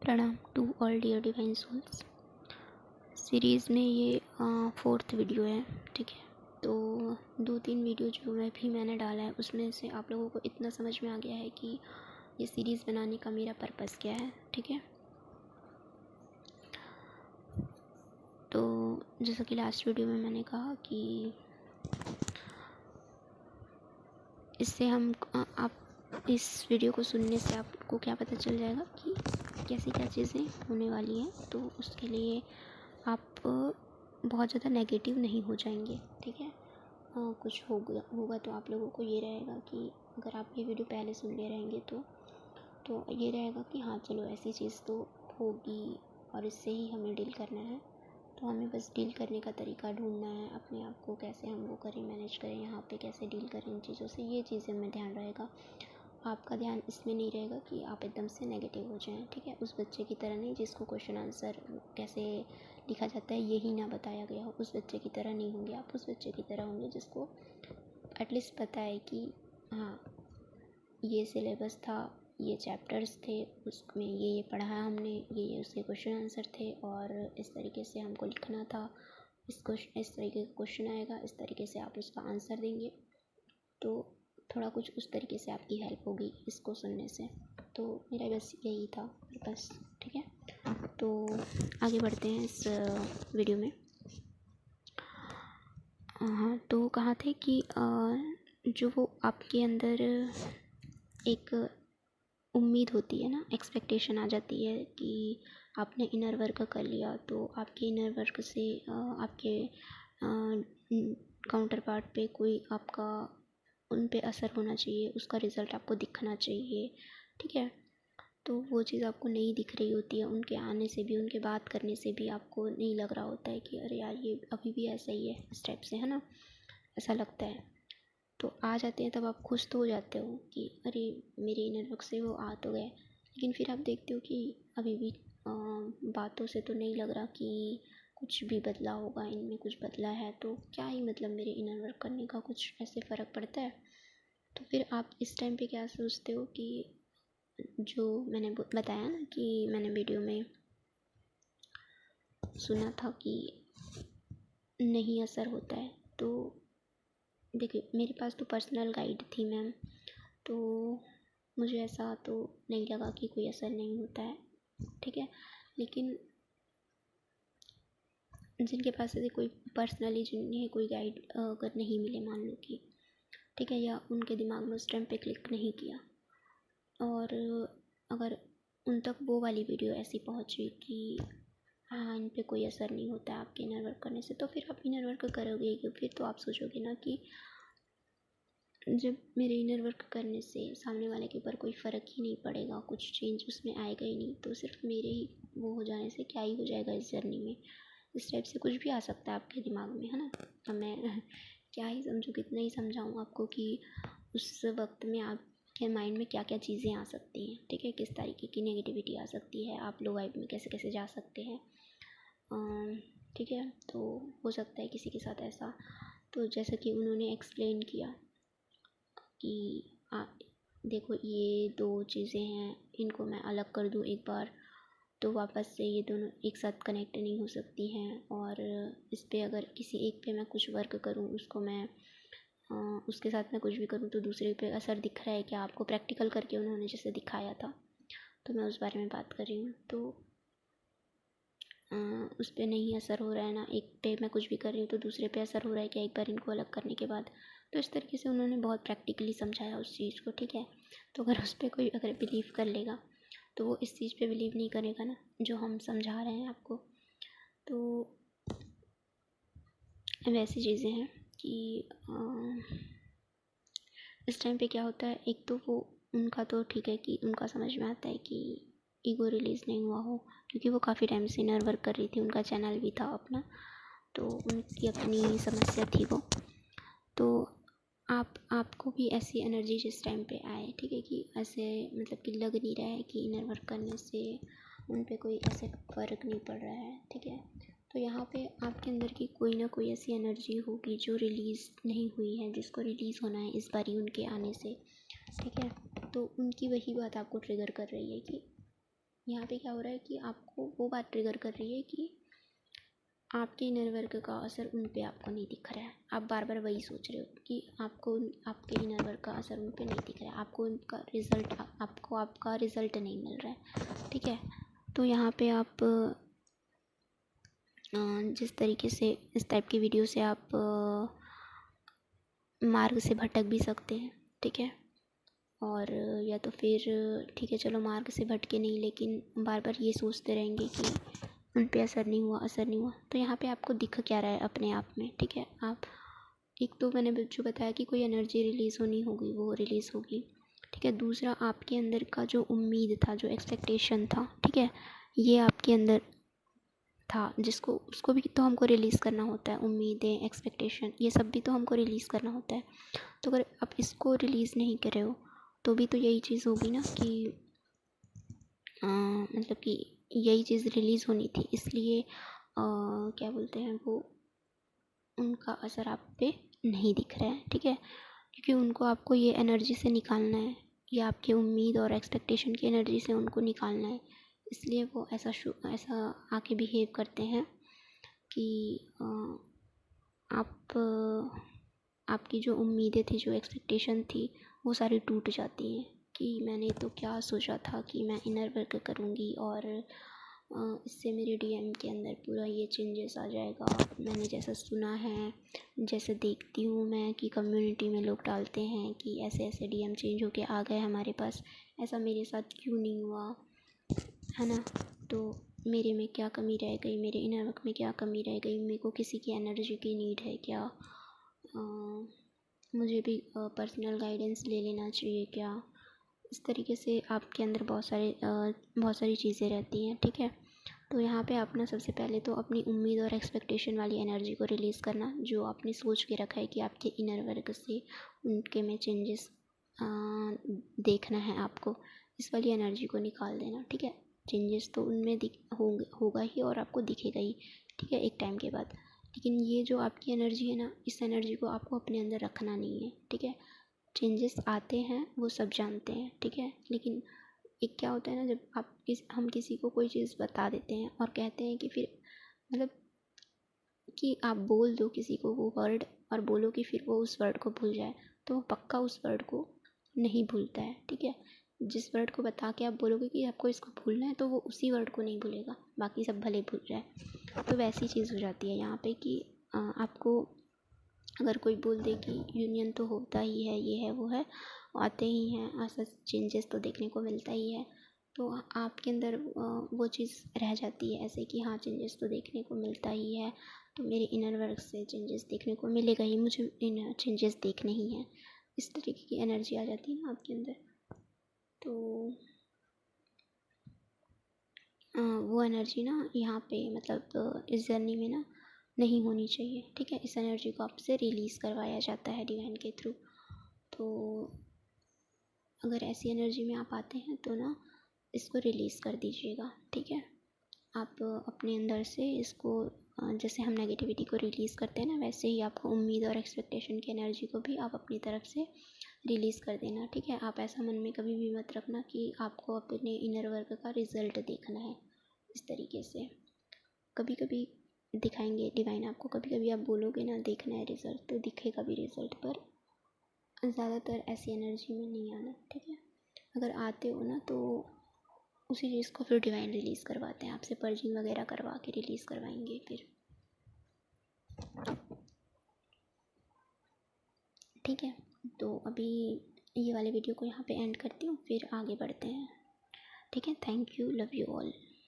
प्रणाम to all dear divine souls. Series में ये 4th वीडियो है, ठीक है। तो 2-3 वीडियो जो मैंने डाला है उसमें से आप लोगों को इतना समझ में आ गया है कि ये सीरीज़ बनाने का मेरा पर्पस क्या है, ठीक है। तो जैसा कि लास्ट वीडियो में मैंने कहा कि इससे हम आप इस वीडियो को सुनने से आपको क्या पता चल जाएगा कि कैसी क्या चीज़ें होने वाली हैं। तो उसके लिए आप बहुत ज़्यादा नेगेटिव नहीं हो जाएंगे, ठीक है। कुछ होगा तो आप लोगों को ये रहेगा कि अगर आप ये वीडियो पहले सुन ले रहेंगे तो ये रहेगा कि हाँ चलो ऐसी चीज़ तो होगी और इससे ही हमें डील करना है। तो हमें बस डील करने का तरीका ढूंढना है, अपने आप को कैसे हम वो करें, मैनेज करें, यहाँ पे कैसे डील करें इन चीज़ों से। ये चीज़ें में ध्यान रहेगा। आपका ध्यान इसमें नहीं रहेगा कि आप एकदम से नेगेटिव हो जाएं, ठीक है। उस बच्चे की तरह नहीं जिसको क्वेश्चन आंसर कैसे लिखा जाता है यही ना बताया गया हो, उस बच्चे की तरह नहीं होंगे आप। उस बच्चे की तरह होंगे जिसको एटलीस्ट पता है कि हाँ ये सिलेबस था, ये चैप्टर्स थे, उसमें ये पढ़ा है हमने, ये उसके क्वेश्चन आंसर थे और इस तरीके से हमको लिखना था। इस तरीके का क्वेश्चन आएगा, इस तरीके से आप उसका आंसर देंगे। तो थोड़ा कुछ उस तरीके से आपकी हेल्प होगी इसको सुनने से। तो मेरा बस यही था बस, ठीक है। तो आगे बढ़ते हैं इस वीडियो में। हाँ, तो कहाँ थे कि जो वो आपके अंदर एक उम्मीद होती है ना, एक्सपेक्टेशन आ जाती है कि आपने इनर वर्क कर लिया तो आपके इनर वर्क से आपके काउंटर पार्ट पे कोई आपका उन पे असर होना चाहिए, उसका रिज़ल्ट आपको दिखना चाहिए, ठीक है। तो वो चीज़ आपको नहीं दिख रही होती है। उनके आने से भी, उनके बात करने से भी आपको नहीं लग रहा होता है कि अरे यार ये अभी भी ऐसा ही है, इस टाइप से, है ना, ऐसा लगता है। तो आ जाते हैं तब आप खुश तो हो जाते हो कि अरे मेरे इनर वर्क से वो आ तो गए। लेकिन फिर आप देखते हो कि अभी भी बातों से तो नहीं लग रहा कि कुछ भी बदला होगा, इनमें कुछ बदला है। तो क्या ही मतलब मेरे इनर वर्क करने का कुछ ऐसे फ़र्क पड़ता है। तो फिर आप इस टाइम पे क्या सोचते हो कि जो मैंने बताया ना कि मैंने वीडियो में सुना था कि नहीं असर होता है। तो देखिए मेरे पास तो पर्सनल गाइड थी मैम, तो मुझे ऐसा तो नहीं लगा कि कोई असर नहीं होता है, ठीक है। लेकिन जिनके पास ऐसे कोई पर्सनली जिन्हें कोई गाइड अगर नहीं मिले, मान लो कि, ठीक है, या उनके दिमाग में उस टाइम पे क्लिक नहीं किया और अगर उन तक वो वाली वीडियो ऐसी पहुंची कि हाँ इन पे कोई असर नहीं होता है आपके इनर वर्क करने से, तो फिर आप इनर वर्क करोगे क्यों? फिर तो आप सोचोगे ना कि जब मेरे इनर वर्क करने से सामने वाले के ऊपर कोई फ़र्क ही नहीं पड़ेगा, कुछ चेंज उसमें आएगा ही नहीं, तो सिर्फ मेरे ही वो हो जाने से क्या ही हो जाएगा इस जर्नी में। इस टाइप से कुछ भी आ सकता है आपके दिमाग में, है ना। अब मैं क्या ही समझूँ, कितना ही समझाऊँ आपको कि उस वक्त में आपके माइंड में क्या क्या चीज़ें आ सकती हैं, ठीक है, किस तरीके की नेगेटिविटी आ सकती है, आप लो वाइब में कैसे कैसे जा सकते हैं, ठीक है। तो हो सकता है किसी के साथ ऐसा। तो जैसा कि उन्होंने एक्सप्लेन किया कि देखो ये 2 चीज़ें हैं, इनको मैं अलग कर दूँ एक बार तो वापस से ये दोनों एक साथ कनेक्ट नहीं हो सकती हैं। और इस पे अगर किसी एक पे मैं कुछ वर्क करूँ, उसको मैं उसके साथ मैं कुछ भी करूँ तो दूसरे पे असर दिख रहा है क्या आपको, प्रैक्टिकल करके उन्होंने जैसे दिखाया था, तो मैं उस बारे में बात कर रही हूँ। तो उस पर नहीं असर हो रहा है ना, एक पे मैं कुछ भी कर रही हूँ तो दूसरे पे असर हो रहा है क्या एक बार इनको अलग करने के बाद। तो इस तरीके से उन्होंने बहुत प्रैक्टिकली समझाया उस चीज़ को, ठीक है। तो अगर उस पर कोई अगर बिलीव कर लेगा तो वो इस चीज़ पे बिलीव नहीं करेगा ना जो हम समझा रहे हैं आपको। तो वैसी चीज़ें हैं कि इस टाइम पे क्या होता है, एक तो वो उनका तो ठीक है कि उनका समझ में आता है कि ईगो रिलीज़ नहीं हुआ हो, क्योंकि वो काफ़ी टाइम से इनर वर्क कर रही थी, उनका चैनल भी था अपना, तो उनकी अपनी समस्या थी वो। तो आपको भी ऐसी एनर्जी जिस टाइम पे आए, ठीक है, कि ऐसे मतलब कि लग नहीं रहा है कि इनर वर्क करने से उन पे कोई ऐसे फ़र्क नहीं पड़ रहा है, ठीक है। तो यहाँ पे आपके अंदर की कोई ना कोई ऐसी एनर्जी होगी जो रिलीज़ नहीं हुई है, जिसको रिलीज़ होना है इस बारी उनके आने से, ठीक है। तो उनकी वही बात आपको ट्रिगर कर रही है कि यहाँ पे क्या हो रहा है कि आपको वो बात ट्रिगर कर रही है कि आपके इनर वर्क का असर उन पे आपको नहीं दिख रहा है। आप बार बार वही सोच रहे हो कि आपको आपके इनर वर्क का असर उन पे नहीं दिख रहा है, आपको उनका रिज़ल्ट आपका रिज़ल्ट नहीं मिल रहा है, ठीक है। तो यहाँ पे आप जिस तरीके से इस टाइप की वीडियो से आप मार्ग से भटक भी सकते हैं, ठीक है। और या तो फिर ठीक है चलो मार्ग से भटके नहीं, लेकिन बार बार ये सोचते रहेंगे कि उन पे असर नहीं हुआ। तो यहाँ पे आपको दिख क्या रहा है अपने आप में, ठीक है। आप एक तो मैंने जो बताया कि कोई एनर्जी रिलीज़ होनी होगी वो रिलीज़ होगी, ठीक है। दूसरा आपके अंदर का जो उम्मीद था, जो एक्सपेक्टेशन था, ठीक है, ये आपके अंदर था जिसको उसको भी तो हमको रिलीज़ करना होता है। उम्मीदें, एक्सपेक्टेशन, ये सब भी तो हमको रिलीज़ करना होता है। तो अगर आप इसको रिलीज़ नहीं कर रहे हो तो भी तो यही चीज़ होगी ना कि मतलब कि यही चीज़ रिलीज़ होनी थी, इसलिए क्या बोलते हैं वो, उनका असर आप पे नहीं दिख रहा है, ठीक है। क्योंकि उनको आपको ये एनर्जी से निकालना है, या आपकी उम्मीद और एक्सपेक्टेशन की एनर्जी से उनको निकालना है, इसलिए वो ऐसा आके बिहेव करते हैं कि आपकी जो उम्मीदें थी, जो एक्सपेक्टेशन थी, वो सारी टूट जाती हैं कि मैंने तो क्या सोचा था कि मैं इनर वर्क करूँगी और इससे मेरे डीएम के अंदर पूरा ये चेंजेस आ जाएगा। मैंने जैसा सुना है, जैसे देखती हूँ मैं कि कम्युनिटी में लोग डालते हैं कि ऐसे ऐसे डीएम चेंज होके आ गए हमारे पास, ऐसा मेरे साथ क्यों नहीं हुआ, है ना। तो मेरे में क्या कमी रह गई, मेरे इनर वर्क में क्या कमी रह गई, मेरे को किसी की एनर्जी की नीड है क्या, मुझे भी पर्सनल गाइडेंस ले लेना चाहिए क्या। इस तरीके से आपके अंदर बहुत सारी चीज़ें रहती हैं, ठीक है। तो यहाँ पे आप ना सबसे पहले तो अपनी उम्मीद और एक्सपेक्टेशन वाली एनर्जी को रिलीज़ करना, जो आपने सोच के रखा है कि आपके इनर वर्क से उनके में चेंजेस देखना है आपको, इस वाली एनर्जी को निकाल देना, ठीक है। चेंजेस तो उनमें होगा ही और आपको दिखेगा ही, ठीक है, एक टाइम के बाद। लेकिन ये जो आपकी एनर्जी है ना, इस एनर्जी को आपको अपने अंदर रखना नहीं है, ठीक है। चेंजेस आते हैं वो सब जानते हैं, ठीक है। लेकिन एक क्या होता है ना, जब हम किसी को कोई चीज़ बता देते हैं और कहते हैं कि फिर मतलब कि आप बोल दो किसी को वो वर्ड और बोलो कि फिर वो उस वर्ड को भूल जाए, तो वो पक्का उस वर्ड को नहीं भूलता है, ठीक है। जिस वर्ड को बता के आप बोलोगे कि आपको इसको भूलना है, तो वो उसी वर्ड को नहीं भूलेगा, बाकी सब भले भूल जाए। तो वैसी चीज़ हो जाती है यहाँ पे कि आपको अगर कोई बोल दे कि यूनियन तो होता ही है, ये है वो है, आते ही हैं, ऐसा चेंजेस तो देखने को मिलता ही है, तो आपके अंदर वो चीज़ रह जाती है ऐसे कि हाँ चेंजेस तो देखने को मिलता ही है, तो मेरे इनर वर्क से चेंजेस देखने को मिलेगा ही, मुझे इनर चेंजेस देखने ही हैं। इस तरीके की एनर्जी आ जाती है ना आपके अंदर। तो वो एनर्जी ना यहाँ पे मतलब इस जर्नी में ना नहीं होनी चाहिए, ठीक है। इस एनर्जी को आपसे रिलीज़ करवाया जाता है डिवाइन के थ्रू। तो अगर ऐसी एनर्जी में आप आते हैं तो ना इसको रिलीज़ कर दीजिएगा, ठीक है। आप अपने अंदर से इसको जैसे हम नेगेटिविटी को रिलीज़ करते हैं ना, वैसे ही आपको उम्मीद और एक्सपेक्टेशन की एनर्जी को भी आप अपनी तरफ से रिलीज़ कर देना, ठीक है। आप ऐसा मन में कभी भी मत रखना कि आपको अपने इनर वर्क का रिज़ल्ट देखना है। इस तरीके से कभी कभी दिखाएंगे डिवाइन आपको, कभी कभी आप बोलोगे ना देखना है रिज़ल्ट, तो दिखेगा भी रिज़ल्ट, पर ज़्यादातर ऐसी एनर्जी में नहीं आना, ठीक है। अगर आते हो ना तो उसी चीज़ को फिर डिवाइन रिलीज़ करवाते हैं आपसे, पर्जिंग वगैरह करवा के रिलीज़ करवाएंगे फिर, ठीक है। तो अभी ये वाले वीडियो को यहाँ पे एंड करती हूँ, फिर आगे बढ़ते हैं, ठीक है। Thank you, love you all.